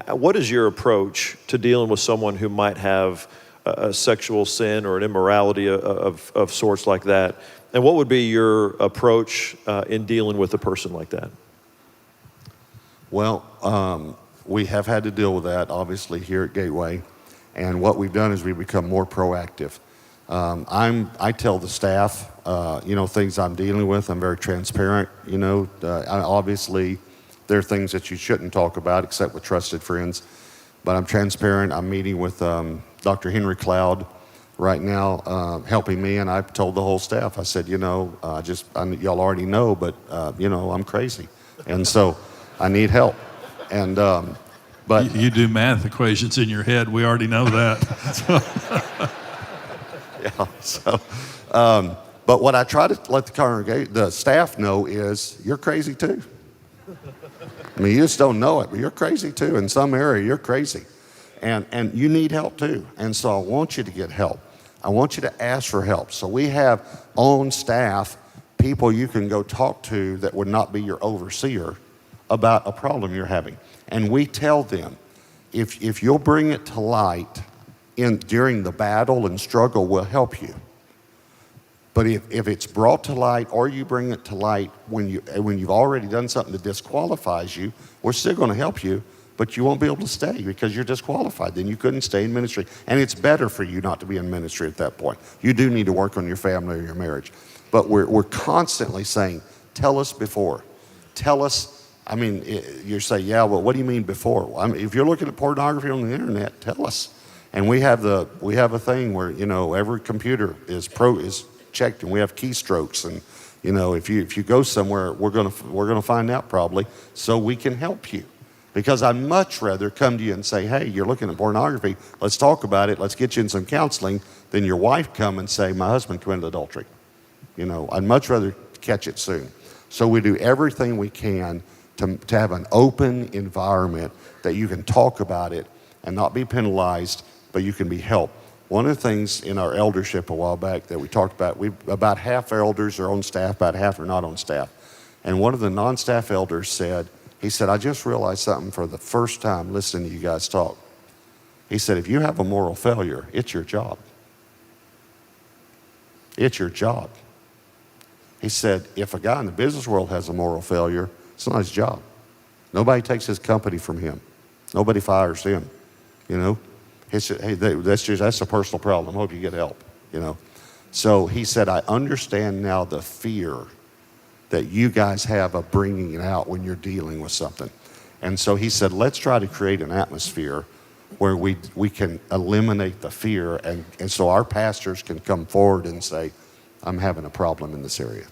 what is your approach to dealing with someone who might have a sexual sin or an immorality of sorts like that? And what would be your approach in dealing with a person like that? Well, we have had to deal with that, obviously, here at Gateway. And what we've done is we've become more proactive. I tell the staff, things I'm dealing with. I'm very transparent. Obviously, there are things that you shouldn't talk about except with trusted friends. But I'm transparent. I'm meeting with Dr. Henry Cloud right now, helping me. And I've told the whole staff, I said, y'all already know, but, I'm crazy. And so I need help. And but you do math equations in your head. We already know that. Yeah. So, but what I try to let the staff know is you're crazy too. I mean, you just don't know it, but you're crazy too. In some area, you're crazy, and you need help too. And so I want you to get help. I want you to ask for help. So we have on staff people you can go talk to that would not be your overseer about a problem you're having. And we tell them, if you'll bring it to light during the battle and struggle, we'll help you. But if it's brought to light or you bring it to light when you've already done something that disqualifies you, we're still going to help you, but you won't be able to stay because you're disqualified. Then you couldn't stay in ministry. And it's better for you not to be in ministry at that point. You do need to work on your family or your marriage. But we're constantly saying, tell us before. Tell us. I mean, you say, yeah, well, what do you mean before? I mean, if you're looking at pornography on the internet, tell us. And we have a thing where, every computer is checked, and we have keystrokes. And, if you go somewhere, we're gonna find out probably, so we can help you. Because I'd much rather come to you and say, hey, you're looking at pornography, let's talk about it, let's get you in some counseling, than your wife come and say, my husband committed adultery. I'd much rather catch it soon. So we do everything we can to have an open environment that you can talk about it and not be penalized, but you can be helped. One of the things in our eldership a while back that we talked about, about half elders are on staff, about half are not on staff. And one of the non-staff elders said, I just realized something for the first time listening to you guys talk. He said, if you have a moral failure, it's your job. It's your job. He said, if a guy in the business world has a moral failure, it's not his job. Nobody takes his company from him. Nobody fires him. That's a personal problem. Hope you get help. So he said, I understand now the fear that you guys have of bringing it out when you're dealing with something. And so he said, let's try to create an atmosphere where we can eliminate the fear, and so our pastors can come forward and say, I'm having a problem in this area.